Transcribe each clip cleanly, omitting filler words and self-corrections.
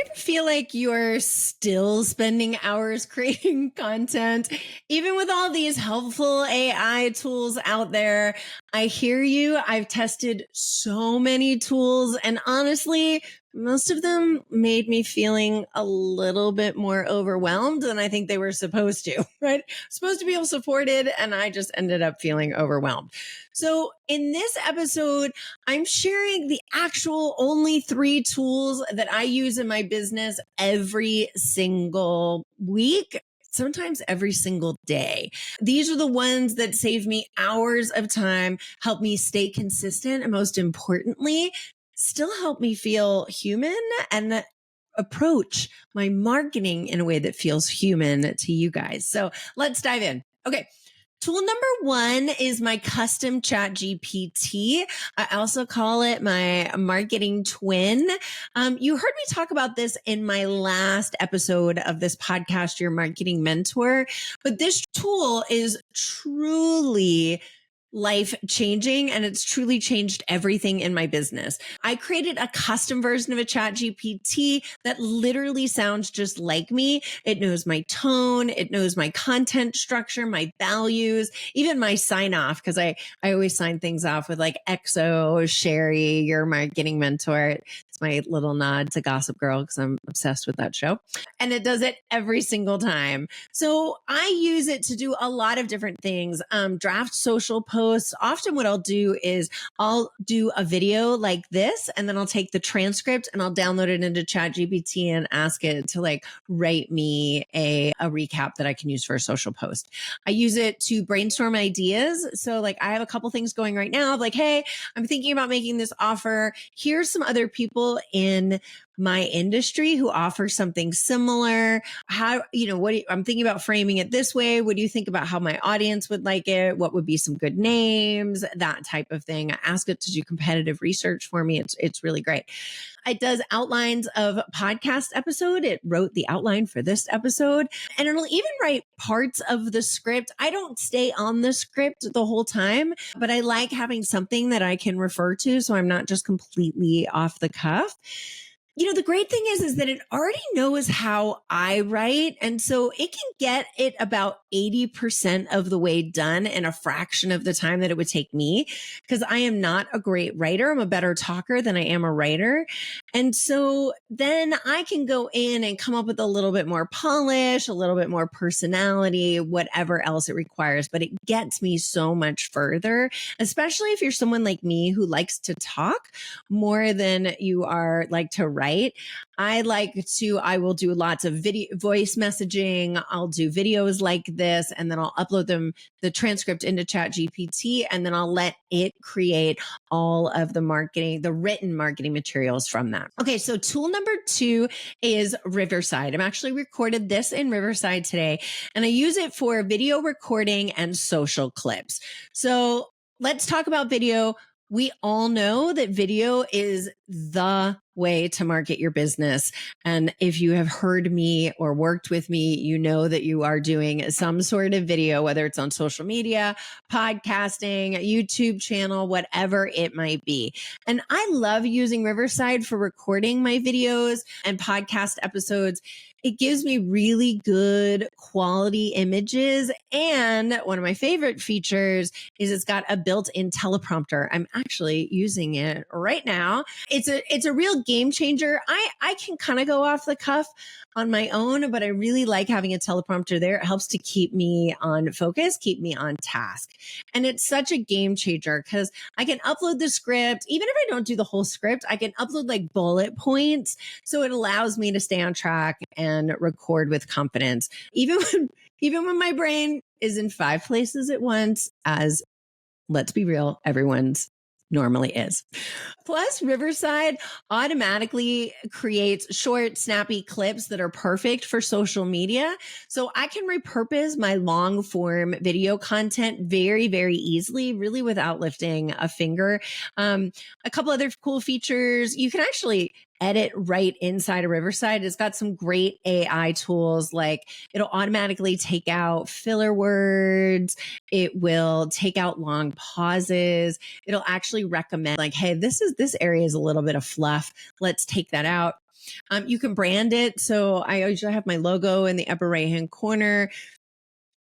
you ever feel like you're still spending hours creating content, even with all these helpful AI tools out there? I hear you. I've tested so many tools, and honestly, most of them made me feeling a little bit more overwhelmed than I think they were supposed to, right? Supposed to feel supported, and I just ended up feeling overwhelmed. So in this episode, I'm sharing the actual only 3 tools that I use in my business every single week. Sometimes every single day. These are the ones that save me hours of time, help me stay consistent, and most importantly, still help me feel human and approach my marketing in a way that feels human to you guys. So let's dive in. Okay. Tool number 1 is my custom ChatGPT. I also call it my marketing twin. You heard me talk about this in my last episode of this podcast, Your Marketing Mentor, but this tool is truly life changing, and it's truly changed everything in my business. I created a custom version of a ChatGPT that literally sounds just like me. It knows my tone. It knows my content structure, my values, even my sign off. Cause I always sign things off with like XO, Sherry, Your Marketing Mentor. It's my little nod to Gossip Girl because I'm obsessed with that show. And it does it every single time. So I use it to do a lot of different things. Draft social posts. Often what I'll do is I'll do a video like this, and then I'll take the transcript and I'll download it into ChatGPT and ask it to like write me a recap that I can use for a social post. I use it to brainstorm ideas. So like I have a couple things going right now of like, hey, I'm thinking about making this offer. Here's some other people in my industry who offer something similar. How, I'm thinking about framing it this way. What do you think about how my audience would like it? What would be some good names? That type of thing. I ask it to do competitive research for me. It's really great. It does outlines of podcast episode. It wrote the outline for this episode, and it'll even write parts of the script. I don't stay on the script the whole time, but I like having something that I can refer to, so I'm not just completely off the cuff. The great thing is that it already knows how I write. And so it can get it about 80% of the way done in a fraction of the time that it would take me, because I am not a great writer. I'm a better talker than I am a writer. And so then I can go in and come up with a little bit more polish, a little bit more personality, whatever else it requires. But it gets me so much further, especially if you're someone like me who likes to talk more than you are like to write. I will do lots of voice messaging. I'll do videos like this, and then I'll upload the transcript into ChatGPT, and then I'll let it create all of the written marketing materials from that. Okay. So tool number 2 is Riverside. I'm actually recorded this in Riverside today, and I use it for video recording and social clips. So let's talk about video. We all know that video is the way to market your business. And if you have heard me or worked with me, you know that you are doing some sort of video, whether it's on social media, podcasting, YouTube channel, whatever it might be. And I love using Riverside for recording my videos and podcast episodes. It gives me really good quality images. And one of my favorite features is it's got a built-in teleprompter. I'm actually using it right now. It's a real game changer. I can kind of go off the cuff on my own, but I really like having a teleprompter there. It helps to keep me on focus, keep me on task. And it's such a game changer because I can upload the script. Even if I don't do the whole script, I can upload like bullet points. So it allows me to stay on track and record with confidence. Even when my brain is in 5 places at once, as let's be real, everyone's normally is. Plus, Riverside automatically creates short, snappy clips that are perfect for social media. So I can repurpose my long form video content very, very easily, really without lifting a finger. A couple other cool features. You can actually edit right inside of Riverside. It's got some great AI tools, like it'll automatically take out filler words. It will take out long pauses. It'll actually recommend like, hey, this area is a little bit of fluff. Let's take that out. You can brand it. So I usually have my logo in the upper right-hand corner.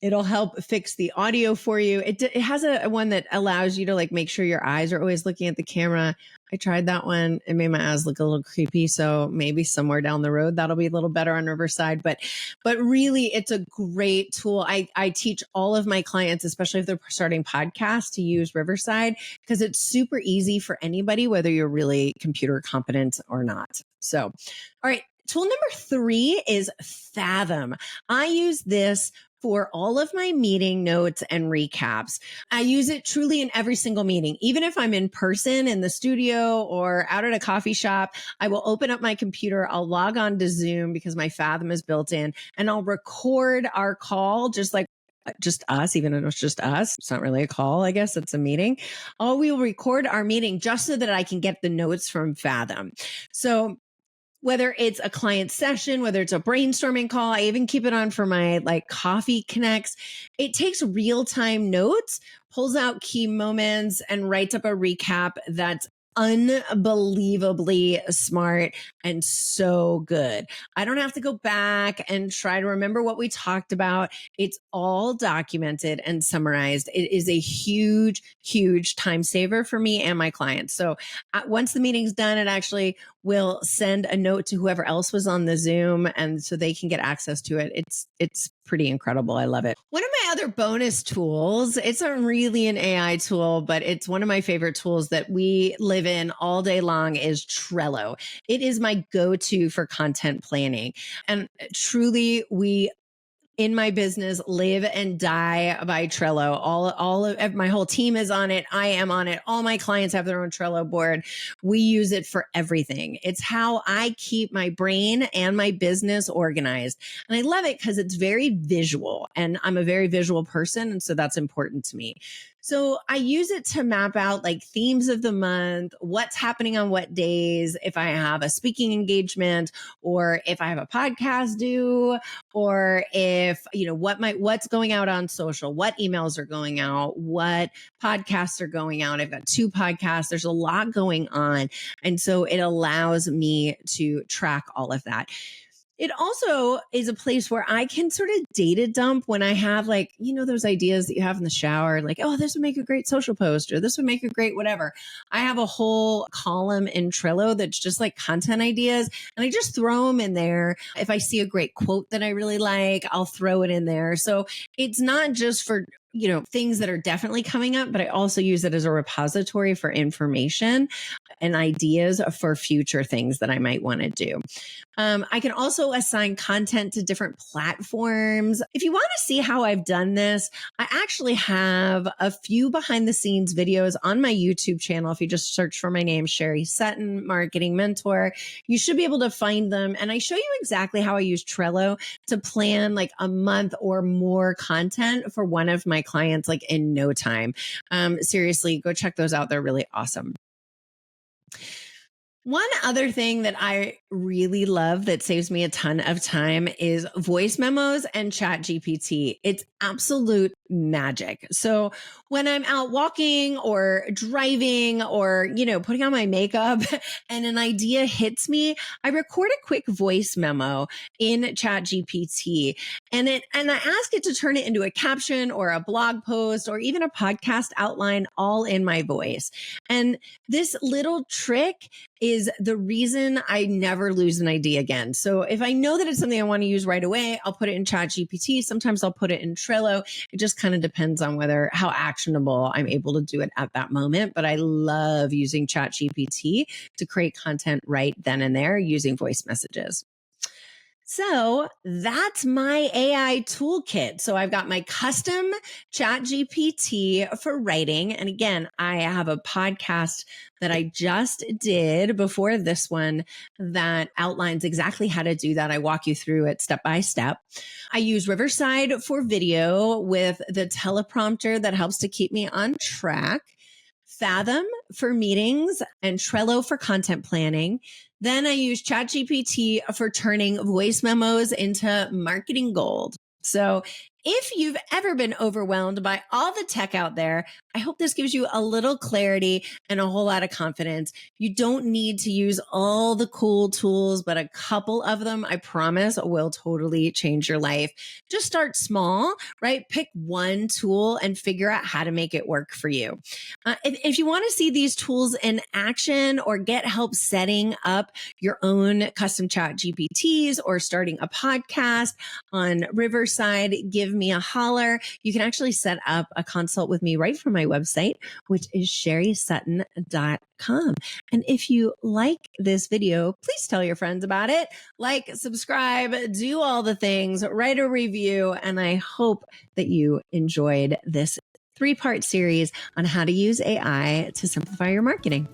It'll help fix the audio for you. It has a one that allows you to like make sure your eyes are always looking at the camera. I tried that one. It made my eyes look a little creepy. So maybe somewhere down the road, that'll be a little better on Riverside. But really, it's a great tool. I teach all of my clients, especially if they're starting podcasts, to use Riverside because it's super easy for anybody, whether you're really computer competent or not. So, all right. Tool number 3 is Fathom. I use this for all of my meeting notes and recaps. I use it truly in every single meeting. Even if I'm in person in the studio or out at a coffee shop, I will open up my computer. I'll log on to Zoom because my Fathom is built in, and I'll record our call just us, even though it's just us. It's not really a call, I guess it's a meeting. We will record our meeting just so that I can get the notes from Fathom. So whether it's a client session, whether it's a brainstorming call, I even keep it on for my like coffee connects. It takes real-time notes, pulls out key moments, and writes up a recap that's unbelievably smart and so good. I don't have to go back and try to remember what we talked about. It's all documented and summarized. It is a huge, huge time saver for me and my clients. So once the meeting's done, it actually will send a note to whoever else was on the Zoom, and so they can get access to it. It's pretty incredible. I love it. One of my other bonus tools, it's not really an AI tool, but it's one of my favorite tools that we live in all day long, is Trello. It is my go-to for content planning. And truly, we in my business live and die by Trello. All of my whole team is on it. I am on it. All my clients have their own Trello board. We use it for everything. It's how I keep my brain and my business organized. And I love it because it's very visual, and I'm a very visual person. And so that's important to me. So I use it to map out like themes of the month, what's happening on what days, if I have a speaking engagement, or if I have a podcast due, or if, what's going out on social, what emails are going out, what podcasts are going out. I've got 2 podcasts. There's a lot going on. And so it allows me to track all of that. It also is a place where I can sort of data dump when I have those ideas that you have in the shower, like, oh, this would make a great social post, or this would make a great whatever. I have a whole column in Trello that's just like content ideas, and I just throw them in there. If I see a great quote that I really like, I'll throw it in there. So it's not just for things that are definitely coming up, but I also use it as a repository for information and ideas for future things that I might want to do. I can also assign content to different platforms. If you want to see how I've done this, I actually have a few behind the scenes videos on my YouTube channel. If you just search for my name, Sherry Sutton, Marketing Mentor, you should be able to find them. And I show you exactly how I use Trello to plan like a month or more content for one of my clients, like in no time. Seriously, go check those out. They're really awesome. One other thing that I really love that saves me a ton of time is voice memos and ChatGPT. It's absolute magic. So when I'm out walking or driving or, putting on my makeup and an idea hits me, I record a quick voice memo in ChatGPT and I ask it to turn it into a caption or a blog post or even a podcast outline all in my voice. And this little trick is the reason I never lose an idea again. So if I know that it's something I want to use right away, I'll put it in ChatGPT. Sometimes I'll put it in Trello. It just kind of depends on how actionable I'm able to do it at that moment. But I love using ChatGPT to create content right then and there using voice messages. So that's my AI toolkit. So I've got my custom ChatGPT for writing. And again, I have a podcast that I just did before this one that outlines exactly how to do that. I walk you through it step by step. I use Riverside for video with the teleprompter that helps to keep me on track. Fathom for meetings, and Trello for content planning. Then I use ChatGPT for turning voice memos into marketing gold. So if you've ever been overwhelmed by all the tech out there, I hope this gives you a little clarity and a whole lot of confidence. You don't need to use all the cool tools, but a couple of them, I promise, will totally change your life. Just start small, right? Pick one tool and figure out how to make it work for you. If you want to see these tools in action or get help setting up your own custom chat GPTs or starting a podcast on Riverside, give me a holler. You can actually set up a consult with me right from my website, which is sherrysutton.com. And if you like this video, please tell your friends about it. Like, subscribe, do all the things, write a review. And I hope that you enjoyed this 3-part series on how to use AI to simplify your marketing.